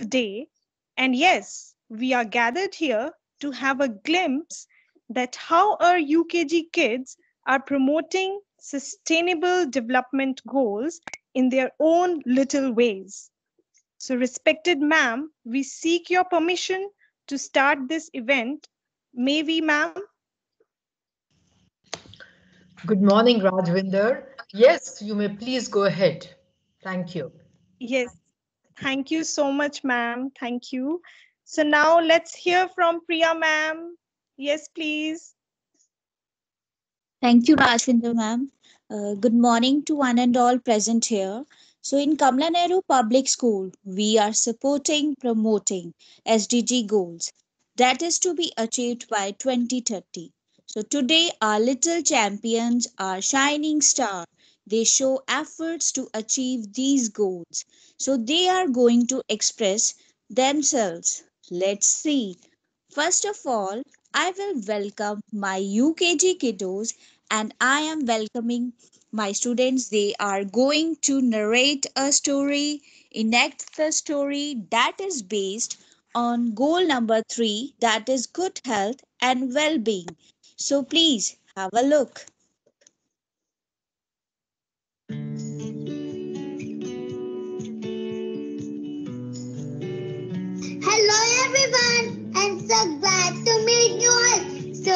day. And yes, we are gathered here to have a glimpse that how our UKG kids are promoting sustainable development goals in their own little ways. So, respected ma'am, we seek your permission to start this event. May we, ma'am? Good morning, Rajvinder. Yes, you may please go ahead. Thank you. Yes. Thank you so much, ma'am. Thank you. So, now let's hear from Priya, ma'am. Yes, please. Thank you, Rajvinder ma'am. Good morning to one and all present here. So, in Kamla Nehru Public School, we are supporting, promoting SDG goals that is to be achieved by 2030. So, today, our little champions are shining star. They show efforts to achieve these goals. So, they are going to express themselves. Let's see. First of all, I will welcome my UKG kiddos and I am welcoming my students. They are going to narrate a story, enact the story that is based on goal number 3, that is good health and well being. So please have a look. Hello everyone, I'm so glad to meet you all. So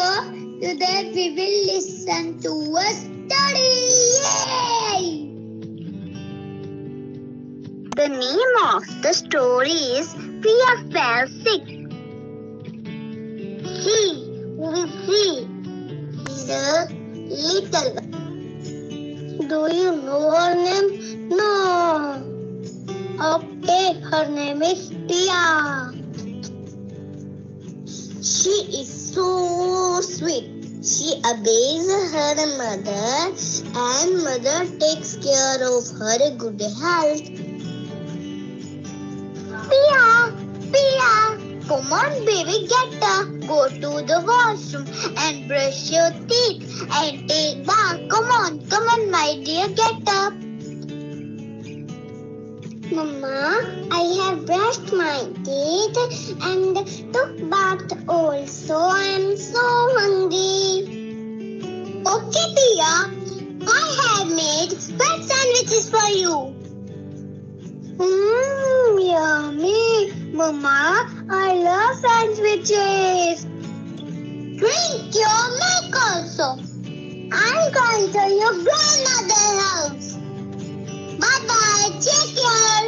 today we will listen to a story. Yay! The name of the story is Priya Fell Sick. Who is she? The little one. Do you know her name? No. Okay, her name is Priya. She is so sweet. She obeys her mother and mother takes care of her good health. Priya, Priya, come on baby, get up. Go to the washroom and brush your teeth and take bath. Come on my dear, get up. Mama, I have brushed my teeth and took bath also. I am so hungry. Okay, Priya, I have made bread sandwiches for you. Yummy. Mama, I love sandwiches. Drink your milk also. I'm going to your grandmother's house. Bye-bye. Take care.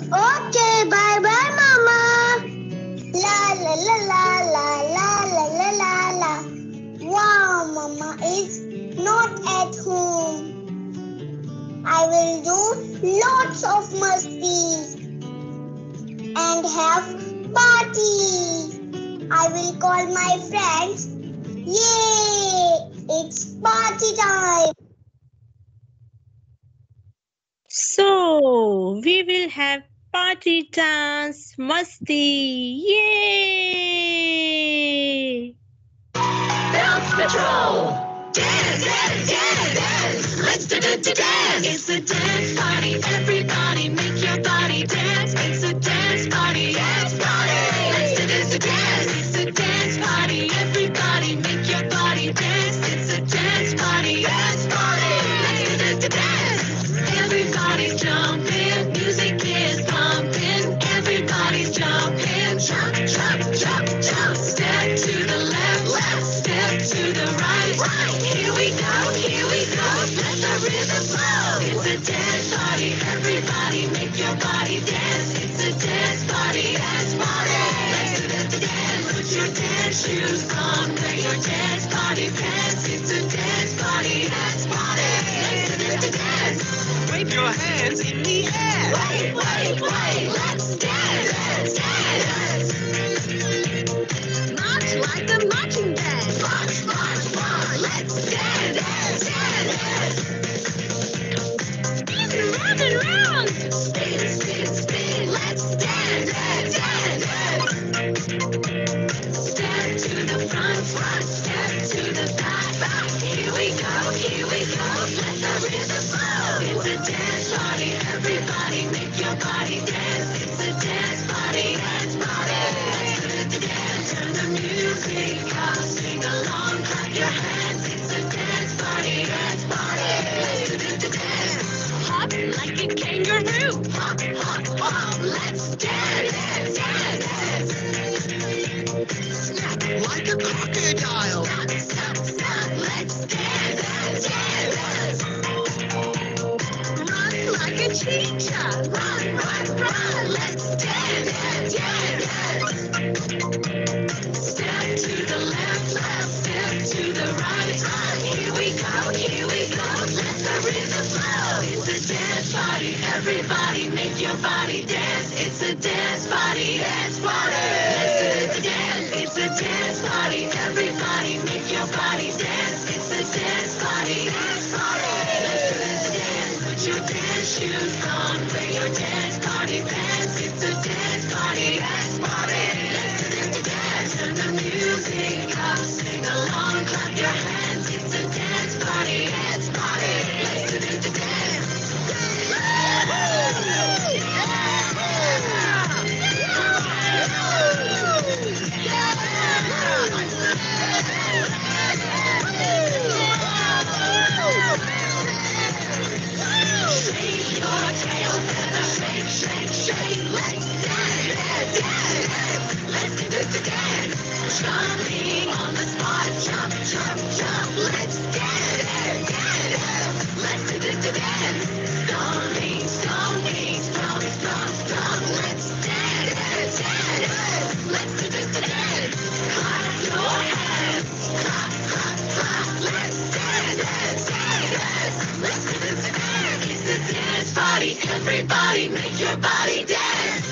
Okay, bye-bye, Mama. La la la la la la la la la la. Wow, Mama is not at home. I will do lots of musties and have parties. I will call my friends. Yay! It's party time. So, we will have party dance, musty, yay! Dance Patrol! Dance, dance, dance, dance! Let's dance! It's a dance party. Everybody make your body dance. It's a dance party. Dance party! Let's dance! It's a dance party. Everybody make your body dance. It's a dance party. Dance party! Let's dance! Everybody's jumping. Music is pumping. Everybody's jumping. Jump, jump, jump, jump. Step to the left, left. Step to the right, right. Here we go, here we go. Let the rhythm flow. It's a dance party. Everybody make your body dance. It's a dance party. Dance party. Let's dance. Put your dance shoes on. Wear your dance party pants. It's a dance party. Dance party. Let's dance. Wave your hands in the air. Wait, wait, wait. Let's dance. Dance. March like a marching band. March, march, march. Let's dance. Dance. Spin round and round. Spin, spin, spin. Let's dance. Dance. Step to the front, front. Step to the back, back. Here we go, here we go. Let the rhythm flow. It's a dance party. party. Everybody make your body dance. It's a dance party. Dance party. Let's do the dance. Turn the music up. Sing along. Clap your hands. It's a dance party. Dance party. Let's do the dance. Hop like a kangaroo. Hop, hop, hop. Let's dance. Dance, dance, dance. Snap like a crocodile. Stop, stop, stop. Let's dance. Dance, dance, dance. Run like a cheetah. Run, run, run. Let's dance. Dance, dance, dance. Step to the left, left. Step to the right, right. Here we go, here we go. Let the rhythm flow. It's a dance party. Everybody make your body dance. It's a dance party. Dance party. Let's do the dance. It's a dance party. Everybody make your body dance. It's a dance party. Dance party. Let's do the dance. Put your dance shoes on. Wear your dance party pants. It's a dance party. Dance party. Let's do the dance. Turn the music up. Sing along. Clap your hands. It's a dance party. Dance party. Let's do the dance. Shake your tail feather, shake, shake, shake. Let's dance, dance, dance. Let's do the dance. Jumping on the spot, jump, jump, jump. Let's dance, dance, dance. Let's do the dance. Stomping, stomping, stomp, stomp, stomp. Let's dance, dance, dance. Let's do the dance. Clap your hands, clap, clap, clap. Let's dance, dance, dance. Let's do the dance. It's a dance party. Everybody make your body dance.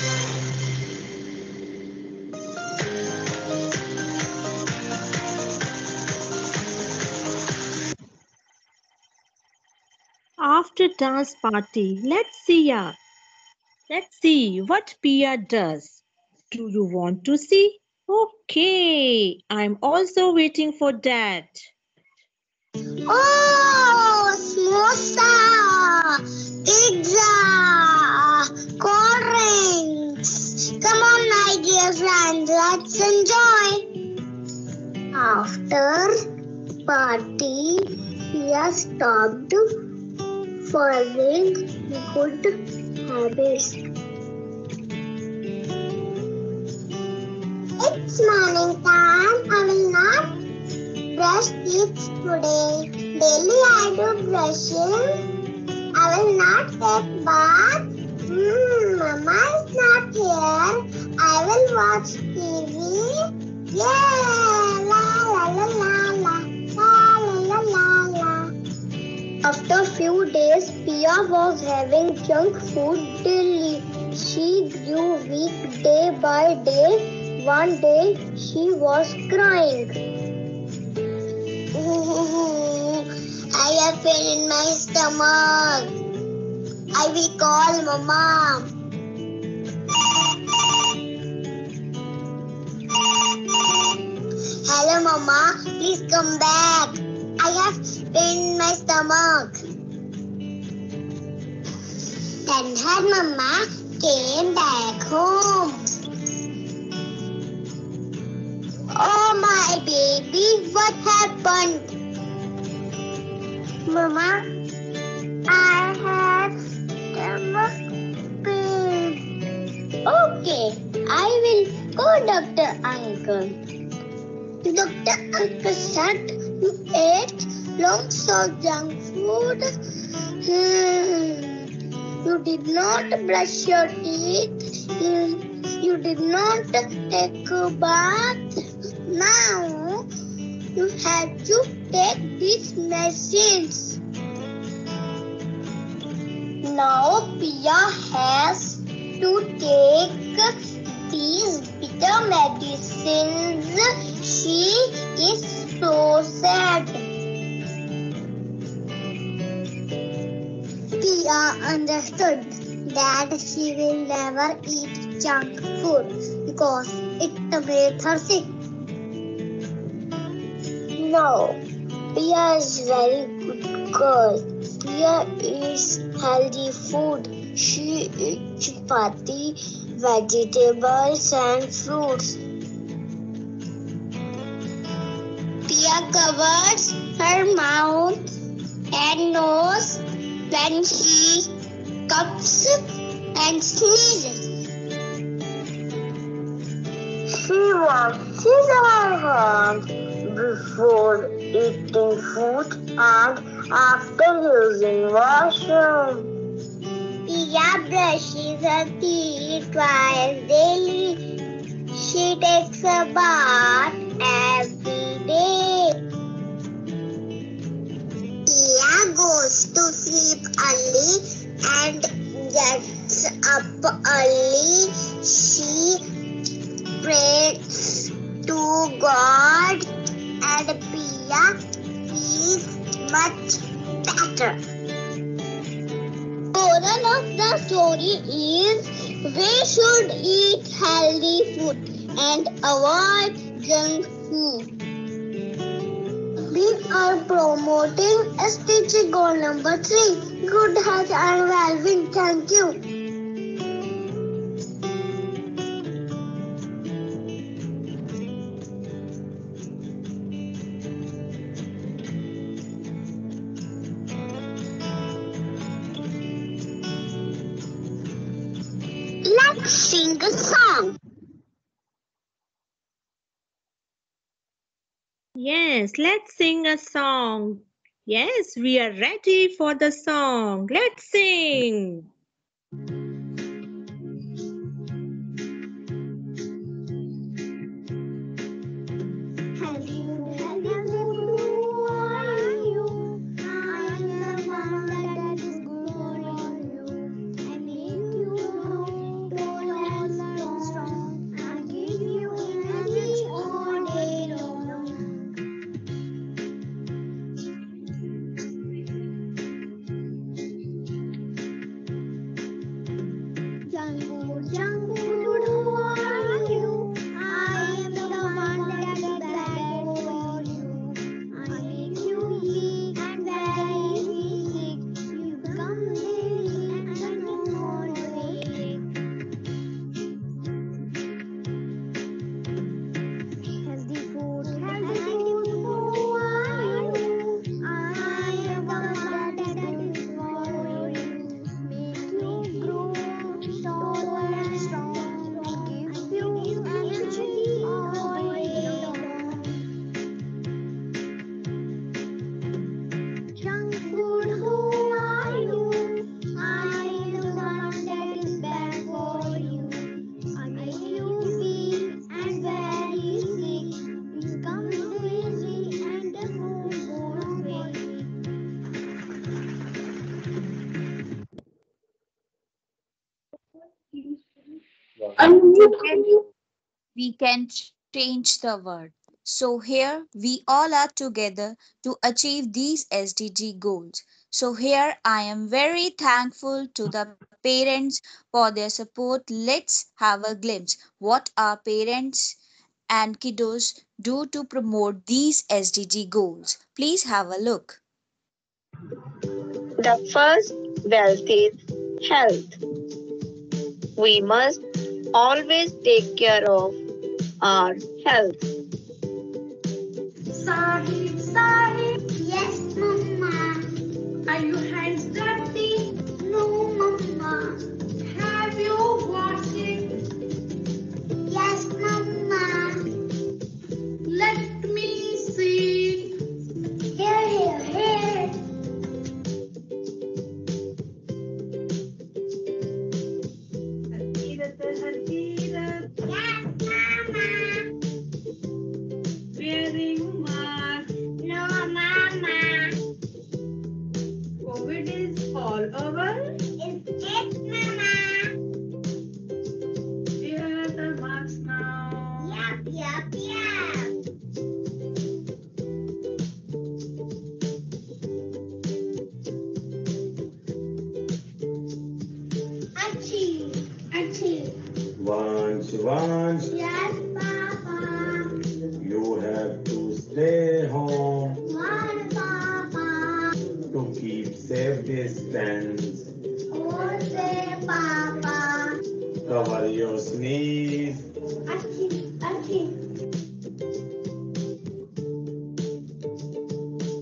After dance party, let's see what Pia does. Do you want to see? Okay, I'm also waiting for that. Oh, samosa, pizza, cold drinks. Come on, my dear friends, let's enjoy. After party, Pia stopped following good habits. It's morning time. I will not brush teeth today. Daily I do brushing. I will not take bath. Mama is not here. I will watch TV. Yeah, la la la la la, la la la la. After few days, Pia was having junk food daily. She grew weak day by day. One day, she was crying. I have pain in my stomach. I will call Mama. Hello, Mama. Please come back. I have pain in my stomach. Then her Mama came back home. Oh, my baby, what happened? Mama, I had stomach pain. Okay, I will go Dr. Uncle. Dr. Uncle said you ate lots of junk food. You did not brush your teeth. You did not take a bath. Now you have to take these medicines. Now Pia has to take these bitter medicines. She is so sad. Pia understood that she will never eat junk food because it made her sick. No, Priya is very good girl. Priya eats healthy food. She eats chapati, vegetables and fruits. Priya covers her mouth and nose when she coughs and sneezes. She washes her hands before eating food and after using washroom. Priya brushes her teeth twice daily. She takes a bath every day. Priya goes to sleep early and gets up early. She prays to God and Priya feels much better. Moral of the story is we should eat healthy food and avoid junk food. We are promoting SDG goal number 3, good health and well-being. Thank you. Let's sing a song. Yes, let's sing a song. Yes, we are ready for the song. Let's sing. We can change the world. So here we all are together to achieve these SDG goals. So here I am very thankful to the parents for their support. Let's have a glimpse what our parents and kiddos do to promote these SDG goals. Please have a look. The first wealth is health. We must always take care of our health. Sahib, Sahib. Yes, Mama. Are your hands dirty? No, Mama. Have you washed it? Yes, Mama. Let me see. Here, here, here. Yes, Mama. Wearing mask. No, Mama. COVID is all over? Is it, Mama? Wear the mask now. Yep, yep, yep. Achoo, achoo. Vansh, Yes, Papa. you have to stay home. One, Cover your sneeze.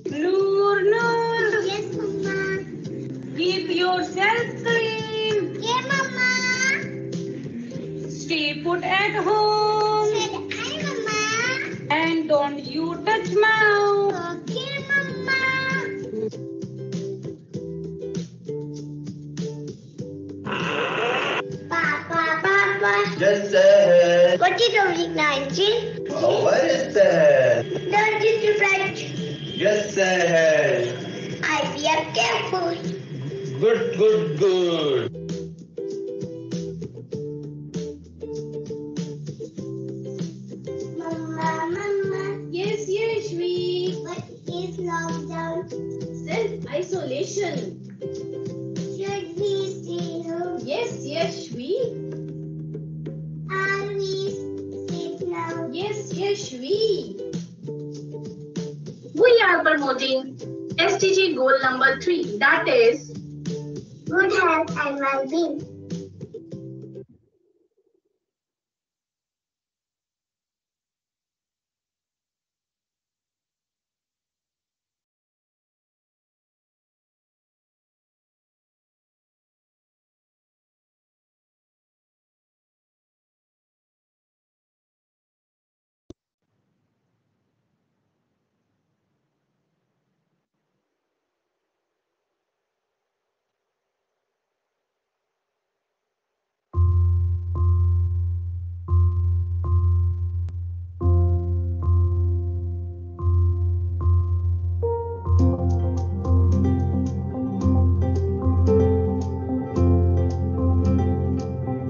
Noor, Noor, Yes, Mama. keep yourself clean. Yeah, Mama. Stay put at home. Said I, Mama. And don't you touch mouth. Okay, Mama. Papa. Just ahead. What is COVID-19? What is that? Don't distract. Just ahead. I'll be careful. Good, good, good. Mama. Yes, Yashvi. What is lockdown? Self-isolation. Should we stay home? Yes, Yashvi. Are we safe now? Yes, Yashvi. We are promoting SDG goal number 3, that is Good health and well-being.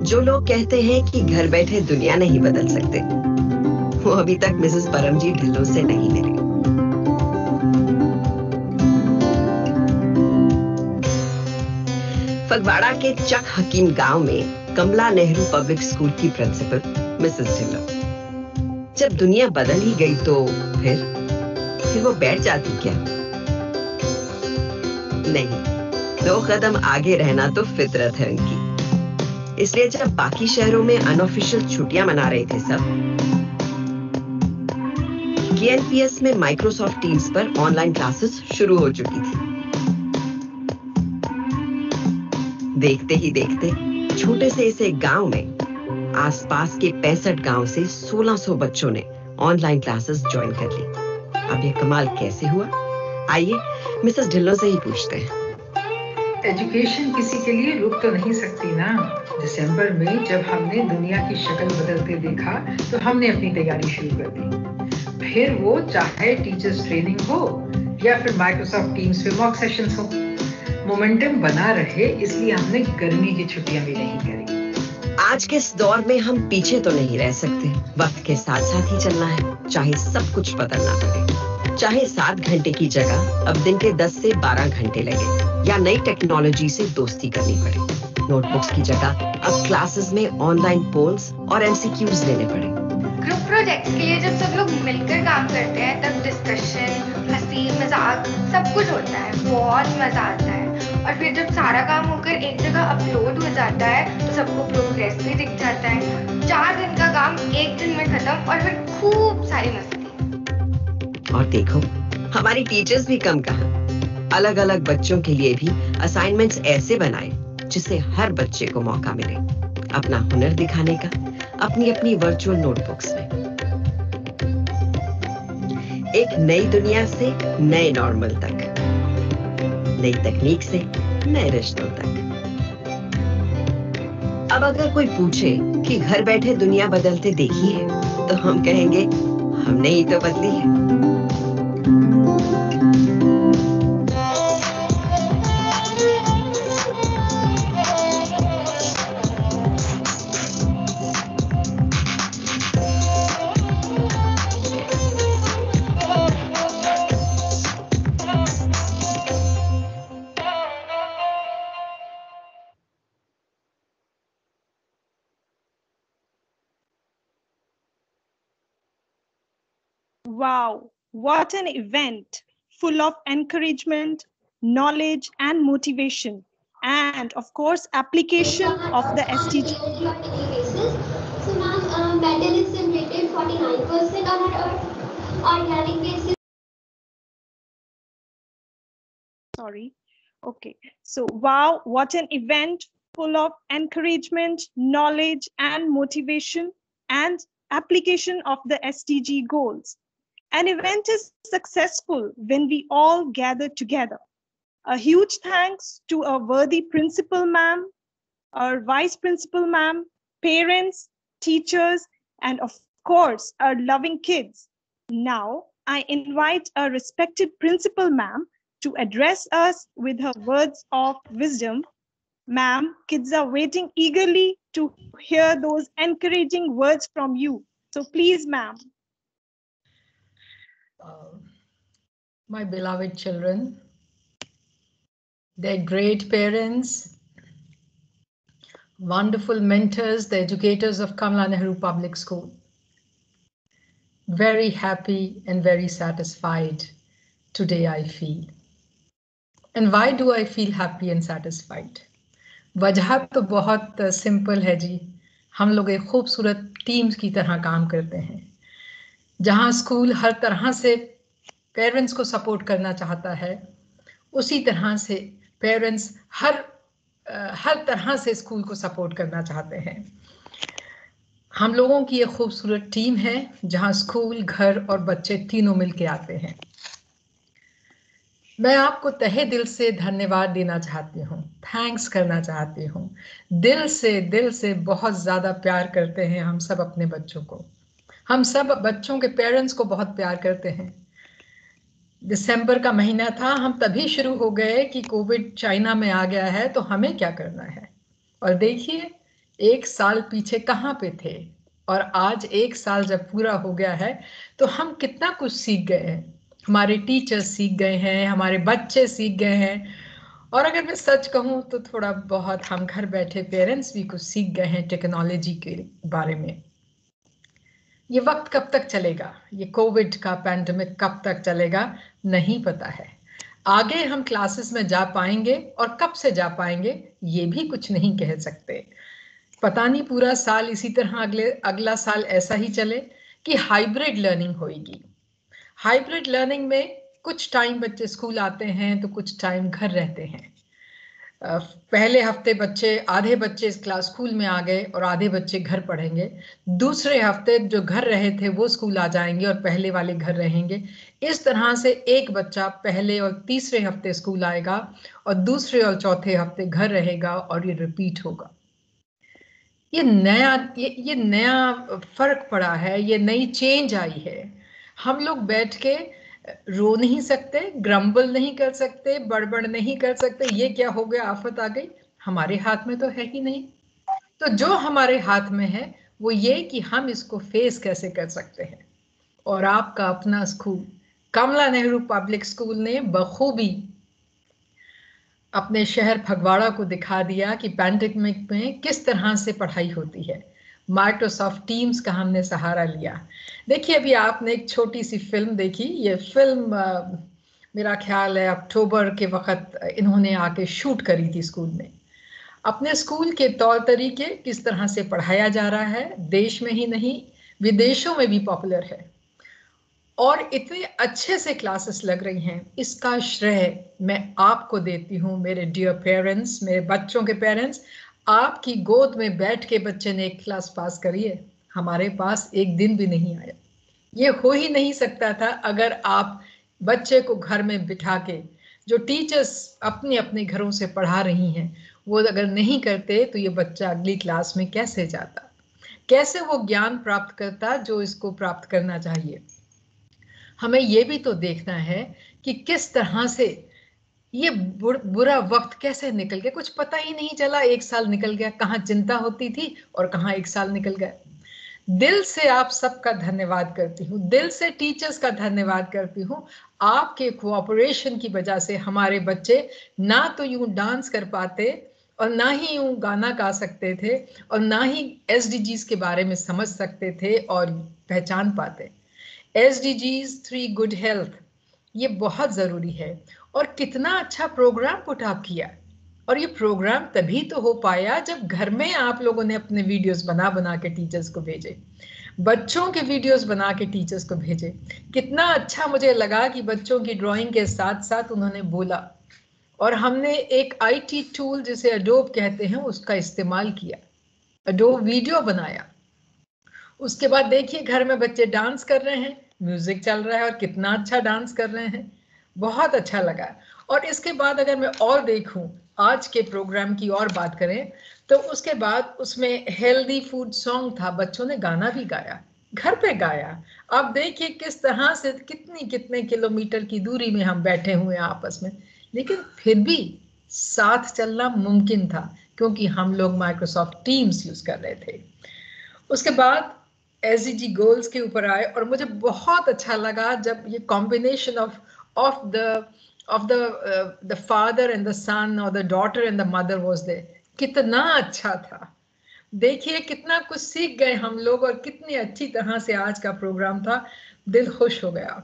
जो लोग कहते हैं कि घर बैठे दुनिया नहीं बदल सकते, वो अभी तक मिसेस परमजीत ढिल्लों से नहीं मिले। फगवाड़ा के चक हकीम गांव में कमला नेहरू पब्लिक स्कूल की प्रिंसिपल मिसेस ढिल्लों। जब दुनिया बदल ही गई तो फिर वो बैठ जाती क्या? नहीं, 2 कदम आगे रहना तो फितरत है उनकी। इसलिए जब बाकी शहरों में अनऑफिशियल छुट्टियां मना रहे थे सब, केएनपीएस में माइक्रोसॉफ्ट टीम्स पर ऑनलाइन क्लासेस शुरू हो चुकी थी। देखते ही देखते छोटे से इस एक गांव में आसपास के 65 गांव से 1600 बच्चों ने ऑनलाइन क्लासेस ज्वाइन कर ली। अब ये कमाल कैसे हुआ? आइए मिसेस ढिल्लों से ही पूछते हैं। एजुकेशन किसी के लिए रुक तो नहीं सकती ना। दिसंबर में जब हमने दुनिया की शक्ल बदलते देखा तो हमने अपनी तैयारी शुरू कर दी। फिर वो चाहे टीचर्स ट्रेनिंग हो या फिर माइक्रोसॉफ्ट टीम्स पे मॉक सेशंस हो, मोमेंटम बना रहे इसलिए हमने गर्मी की छुट्टियां भी नहीं करी। आज के इस दौर में हम पीछे तो नहीं रह सकते, वक्त के साथ साथ ही चलना है, चाहे सब कुछ बदलना पड़े। चाहे 7 घंटे की जगह अब दिन के 10 से 12 घंटे लगे या नई टेक्नोलॉजी से दोस्ती करनी पड़े। नोटबुक्स की जगह अब क्लासेस में ऑनलाइन पोल्स और एमसीक्यूज लेने पड़े। ग्रुप प्रोजेक्ट्स के लिए जब सब लोग मिलकर काम करते हैं तब डिस्कशन, हंसी मजाक सब कुछ होता है, बहुत मजा आता है। और फिर जब सारा काम होकर एक जगह अपलोड हो जाता है तो सबको प्रोग्रेस भी दिख जाता है। 4 दिन का काम 1 दिन में खत्म और फिर खूब सारी मस्ती। और देखो हमारी टीचर्स भी कम कहाँ, अलग अलग बच्चों के लिए भी असाइनमेंट्स ऐसे बनाए जिससे हर बच्चे को मौका मिले अपना हुनर दिखाने का अपनी अपनी वर्चुअल नोटबुक्स में। एक नई दुनिया से नए नॉर्मल तक, नई तकनीक से नए रिश्तों तक। अब अगर कोई पूछे कि घर बैठे दुनिया बदलते देखी है तो हम कहेंगे हमने ही तो बदली है। Wow, what an event full of encouragement, knowledge, and motivation. and of course application of the SDG. So ma'am, metal is generated 49% on our Earth. Organic basis. Sorry. Okay. So wow, what an event full of encouragement, knowledge, and motivation, and application of the SDG goals. An event is successful when we all gather together. A huge thanks to our worthy principal ma'am, our vice principal ma'am, parents, teachers, and of course, our loving kids. Now, I invite our respected principal ma'am to address us with her words of wisdom. Ma'am, kids are waiting eagerly to hear those encouraging words from you. So please, ma'am. My beloved children, their great parents, wonderful mentors, the educators of Kamala Nehru Public School. Very happy and very satisfied today I feel. And why do I feel happy and satisfied? वजह तो बहुत simple है जी. हम लोग एक खूबसूरत teams की तरह काम करते हैं, जहां स्कूल हर तरह से पेरेंट्स को सपोर्ट करना चाहता है, उसी तरह से पेरेंट्स हर तरह से स्कूल को सपोर्ट करना चाहते हैं. हम लोगों की एक खूबसूरत टीम है जहां स्कूल, घर और बच्चे तीनों मिलके आते हैं. मैं आपको तहे दिल से धन्यवाद देना चाहती हूँ, थैंक्स करना चाहती हूँ. दिल से बहुत ज़्यादा प्यार करते हैं हम सब अपने बच्चों को. हम सब बच्चों के पेरेंट्स को बहुत प्यार करते हैं. दिसंबर का महीना था, हम तभी शुरू हो गए कि कोविड चाइना में आ गया है तो हमें क्या करना है. और देखिए 1 साल पीछे कहाँ पे थे, और आज 1 साल जब पूरा हो गया है तो हम कितना कुछ सीख गए हैं. हमारे टीचर्स सीख गए हैं, हमारे बच्चे सीख गए हैं, और अगर मैं सच कहूँ तो थोड़ा बहुत हम घर बैठे पेरेंट्स भी कुछ सीख गए हैं टेक्नोलॉजी के बारे में. ये वक्त कब तक चलेगा, ये कोविड का पैंडेमिक कब तक चलेगा नहीं पता है. आगे हम क्लासेस में जा पाएंगे और कब से जा पाएंगे ये भी कुछ नहीं कह सकते. पता नहीं पूरा साल इसी तरह अगला साल ऐसा ही चले कि हाइब्रिड लर्निंग होगी. हाइब्रिड लर्निंग में कुछ टाइम बच्चे स्कूल आते हैं तो कुछ टाइम घर रहते हैं. पहले हफ्ते आधे बच्चे क्लास स्कूल में आ गए और आधे बच्चे घर पढ़ेंगे. दूसरे हफ्ते जो घर रहे थे वो स्कूल आ जाएंगे और पहले वाले घर रहेंगे. इस तरह से एक बच्चा पहले और तीसरे हफ्ते स्कूल आएगा और दूसरे और चौथे हफ्ते घर रहेगा और ये रिपीट होगा. ये नया फर्क पड़ा है, ये नई चेंज आई है. हम लोग बैठ के रो नहीं सकते, ग्रम्बल नहीं कर सकते, बड़बड़ नहीं कर सकते, ये क्या हो गया, आफत आ गई. हमारे हाथ में तो है ही नहीं. तो जो हमारे हाथ में है वो ये कि हम इसको फेस कैसे कर सकते हैं. और आपका अपना स्कूल कमला नेहरू पब्लिक स्कूल ने बखूबी अपने शहर फगवाड़ा को दिखा दिया कि पैंडेमिक में किस तरह से पढ़ाई होती है. माइक्रोसॉफ्ट टीम्स का हमने सहारा लिया. देखिए अभी आपने एक छोटी सी फिल्म देखी. ये फिल्म मेरा ख्याल है अक्टूबर के वक्त इन्होंने आके शूट करी थी स्कूल में. अपने स्कूल के तौर तरीके किस तरह से पढ़ाया जा रहा है, देश में ही नहीं विदेशों में भी पॉपुलर है, और इतने अच्छे से क्लासेस लग रही हैं. इसका श्रेय मैं आपको देती हूँ मेरे डियर पेरेंट्स, मेरे बच्चों के पेरेंट्स. आपकी गोद में बैठ के बच्चे ने एक क्लास पास करी है. हमारे पास एक दिन भी नहीं आया. ये हो ही नहीं सकता था अगर आप बच्चे को घर में बिठा के, जो टीचर्स अपने अपने घरों से पढ़ा रही हैं वो अगर नहीं करते तो ये बच्चा अगली क्लास में कैसे जाता, कैसे वो ज्ञान प्राप्त करता जो इसको प्राप्त करना चाहिए. हमें ये भी तो देखना है कि किस तरह से ये बुरा वक्त कैसे निकल गया. कुछ पता ही नहीं चला, 1 साल निकल गया. कहाँ चिंता होती थी और कहाँ 1 साल निकल गया. दिल से आप सबका धन्यवाद करती हूँ, दिल से टीचर्स का धन्यवाद करती हूँ. आपके कोऑपरेशन की वजह से हमारे बच्चे ना तो यूं डांस कर पाते और ना ही यूं गाना गा सकते थे और ना ही SDGs के बारे में समझ सकते थे और पहचान पाते. SDGs 3 गुड हेल्थ ये बहुत ज़रूरी है. और कितना अच्छा प्रोग्राम पुट अप किया. और ये प्रोग्राम तभी तो हो पाया जब घर में आप लोगों ने अपने वीडियोस बना बना के टीचर्स को भेजे, बच्चों के वीडियोस बना के टीचर्स को भेजे। कितना अच्छा मुझे लगा कि बच्चों की ड्राइंग के साथ साथ उन्होंने बोला, और हमने एक IT टूल जिसे अडोब कहते हैं उसका इस्तेमाल किया, अडोब वीडियो बनाया। उसके बाद देखिए घर में बच्चे डांस कर रहे हैं, म्यूजिक चल रहा है और कितना अच्छा डांस कर रहे हैं, बहुत अच्छा लगा। और इसके बाद अगर मैं और देखूं आज के प्रोग्राम की और बात करें तो उसके बाद उसमें हेल्दी फूड सॉन्ग था, बच्चों ने गाना भी गाया, घर पे गाया। आप देखिए किस तरह से कितने किलोमीटर की दूरी में हम बैठे हुए हैं आपस में, लेकिन फिर भी साथ चलना मुमकिन था क्योंकि हम लोग माइक्रोसॉफ्ट टीम्स यूज कर रहे थे। उसके बाद SDG गोल्स के ऊपर आए और मुझे बहुत अच्छा लगा जब ये combination of the father and the son और the daughter and the mother was there, कितना अच्छा था। देखिए कितना कुछ सीख गए हम लोग और कितनी अच्छी तरह से आज का प्रोग्राम था, दिल खुश हो गया।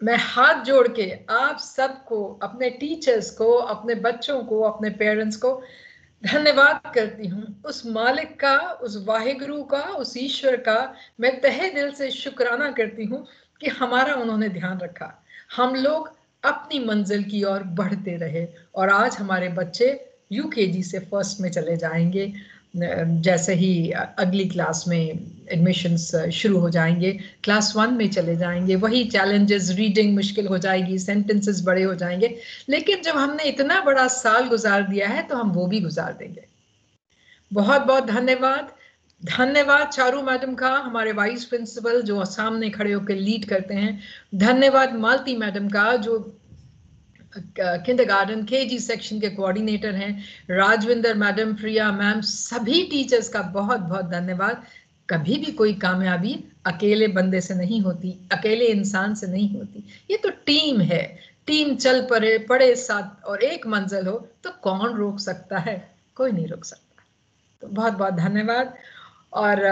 मैं हाथ जोड़ के आप सबको, अपने टीचर्स को, अपने बच्चों को, अपने पेरेंट्स को धन्यवाद करती हूँ। उस मालिक का, उस वाहिगुरु का, उस ईश्वर का मैं तहे दिल से शुक्राना करती हूँ कि हमारा उन्होंने ध्यान रखा, हम लोग अपनी मंजिल की ओर बढ़ते रहे और आज हमारे बच्चे UKG से फर्स्ट में चले जाएंगे। जैसे ही अगली क्लास में एडमिशन्स शुरू हो जाएंगे, क्लास 1 में चले जाएंगे, वही चैलेंजेस, रीडिंग मुश्किल हो जाएगी, सेंटेंसेस बड़े हो जाएंगे, लेकिन जब हमने इतना बड़ा साल गुजार दिया है तो हम वो भी गुजार देंगे। बहुत बहुत धन्यवाद। धन्यवाद चारू मैडम का, हमारे वाइस प्रिंसिपल जो सामने खड़े होकर लीड करते हैं। धन्यवाद मालती मैडम का जो किंडरगार्टन KG सेक्शन के कोऑर्डिनेटर हैं। राजविंदर मैडम, प्रिया मैम, सभी टीचर्स का बहुत बहुत धन्यवाद। कभी भी कोई कामयाबी अकेले बंदे से नहीं होती, अकेले इंसान से नहीं होती, ये तो टीम है। टीम चल पड़े साथ और एक मंजिल हो तो कौन रोक सकता है? कोई नहीं रोक सकता। तो बहुत बहुत धन्यवाद और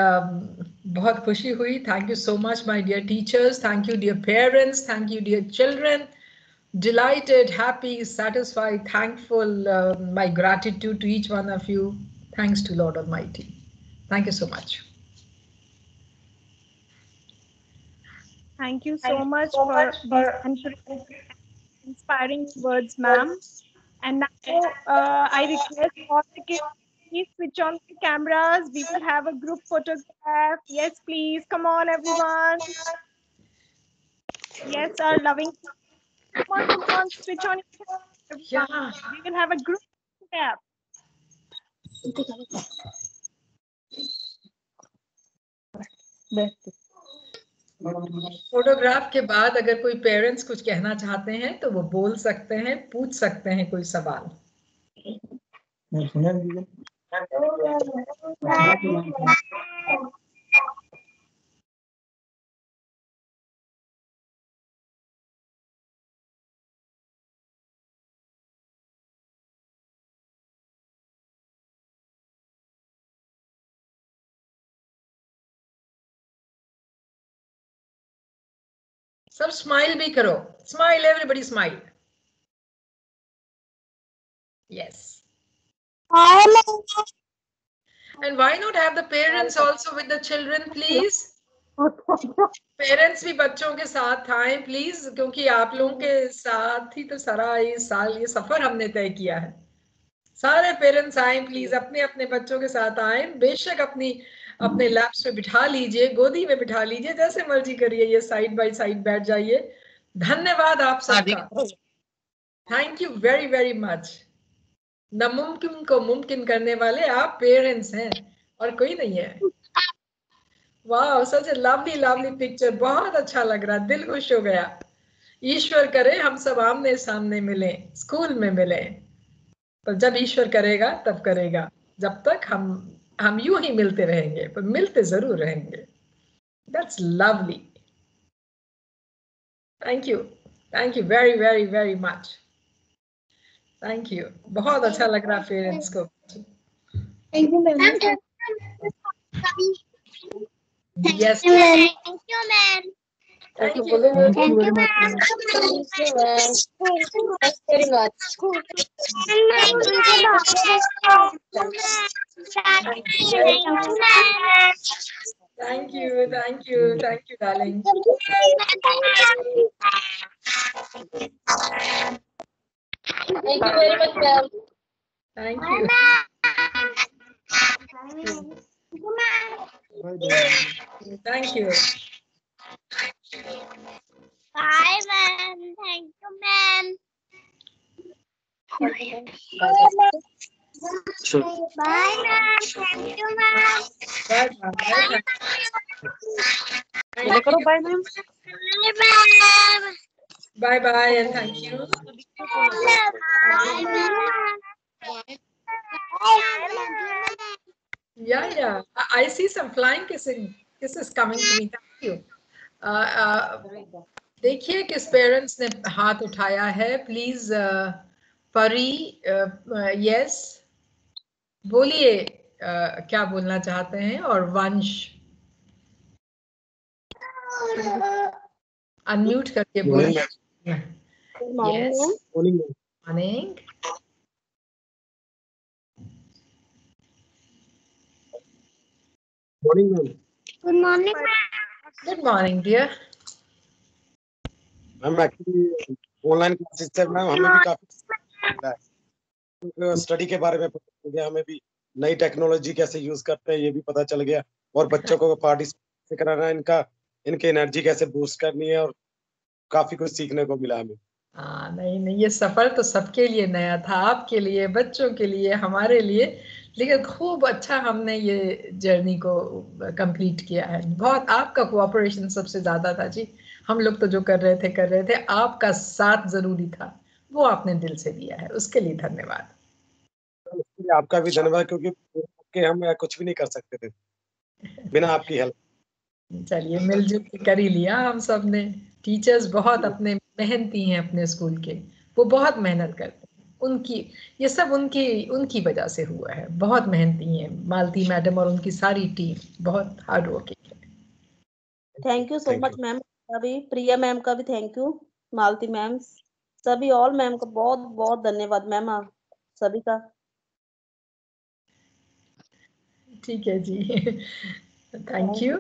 बहुत खुशी हुई। Thank you so much my dear teachers, thank you dear parents, thank you dear children. Delighted, happy, satisfied, thankful, my gratitude to each one of you. Thanks to Lord Almighty. Thank you so much. Thank you so much for these inspiring words, ma'am. And now I request all the kids, please switch on the cameras. We will have a group photograph. Yes, please. Come on, everyone. Yes, our loving. Come on, switch on your camera. Yeah. We will have a group photograph. Photograph के बाद अगर कोई parents कुछ कहना चाहते हैं तो वो बोल सकते हैं, पूछ सकते हैं कोई सवाल। सब स्माइल भी करो, smile, everybody smile. Yes. And why not have the parents also with the children, please? Parents भी बच्चों के साथ आए प्लीज, क्योंकि आप लोगों के साथ ही तो सारा ये साल ये सफर हमने तय किया है। सारे पेरेंट्स आए प्लीज, अपने अपने बच्चों के साथ आए। बेशक अपने लैप्स पे बिठा लीजिए, गोदी में बिठा लीजिए, जैसे मर्जी करिए, ये साइड बाय साइड बैठ जाइए। धन्यवाद आप सबका, thank you very very much. नामुमकिन को मुमकिन करने वाले आप पेरेंट्स हैं और कोई नहीं है। वाह, सच ए लवली लवली पिक्चर, बहुत अच्छा लग रहा, दिल खुश हो गया। ईश्वर करे हम सब आमने सामने मिले, स्कूल में मिले, पर जब ईश्वर करेगा तब करेगा, जब तक हम यूं ही मिलते रहेंगे, पर मिलते जरूर रहेंगे। That's lovely, thank you very very very much, thank you. बहुत अच्छा लग रहा पेरेंट्स को। Thank you, ma'am. Yes. Thank you, ma'am. Thank you very much. Thank you, ma'am. Very much. Thank you, darling. Thank you very much, ma'am. Thank you. Thank you. Bye, ma'am. Thank you, ma'am. Bye, ma'am. Thank you, ma'am. Bye bye. Bye, ma'am. Bye bye and thank you. Bye, ma'am. Yeah. I see some flying kisses coming to me. Thank you. देखिए किस parents ने हाथ उठाया है. Please परी, yes बोलिए क्या बोलना चाहते हैं. और वंश अनम्यूट करके बोलिए. Yes, morning. Morning ma'am. Good morning, good morning dear. Ma'am actually online classes से मैम हमें भी काफी स्टडी के बारे में पता चल गया. हमें भी नई टेक्नोलॉजी कैसे यूज करते हैं ये भी पता चल गया. और बच्चों को पार्टिसिपेट कराना, इनके एनर्जी कैसे बूस्ट करनी है, और काफी कुछ सीखने को मिला हमें. नहीं, ये सफर तो सबके लिए नया था. आपके लिए, बच्चों के लिए, हमारे लिए. लेकिन खूब अच्छा हमने ये जर्नी को कंप्लीट किया है. बहुत आपका कोऑपरेशन सबसे ज्यादा था जी. हम लोग तो जो कर रहे थे. आपका साथ जरूरी था, वो आपने दिल से दिया है. उसके लिए धन्यवाद. आपका भी धन्यवाद, क्योंकि हम कुछ भी नहीं कर सकते थे बिना आपकी हेल्प. चलिए मिलजुल के कर ही लिया हम सब ने. टीचर्स बहुत अपने मेहनती हैं अपने स्कूल के. वो बहुत मेहनत करते हैं. ये सब उनकी वजह से हुआ है. बहुत मेहनती हैं मालती मैडम और उनकी सारी टीम. बहुत हार्ड वर्किंग है. Thank you so much ma'am. अभी प्रिया मैम का भी थैंक यू. मालती मैम, सभी ऑल मैम का बहुत बहुत धन्यवाद मैम. आप सभी का ठीक है जी. Thank you.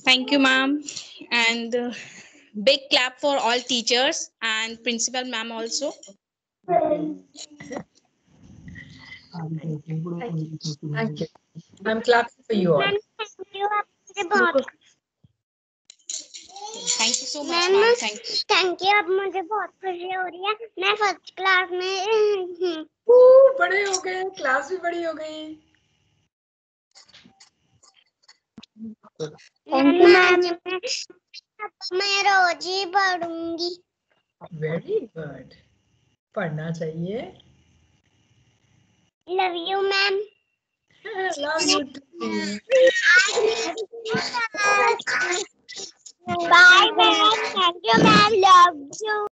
Thank you, ma'am, and big clap for all teachers and principal ma'am also. Thank you. I'm clapping for you all. Thank you so much, ma'am. Thank you. अब मुझे बहुत खुशी हो रही है. मैं फर्स्ट क्लास में बड़े हो गए. क्लास भी बड़ी हो गई. मैं रोज ही पढ़ूंगी. Very good. पढ़ना चाहिए. Love you ma'am. Love you too. Bye, ma'am. Thank you, ma'am. Love you.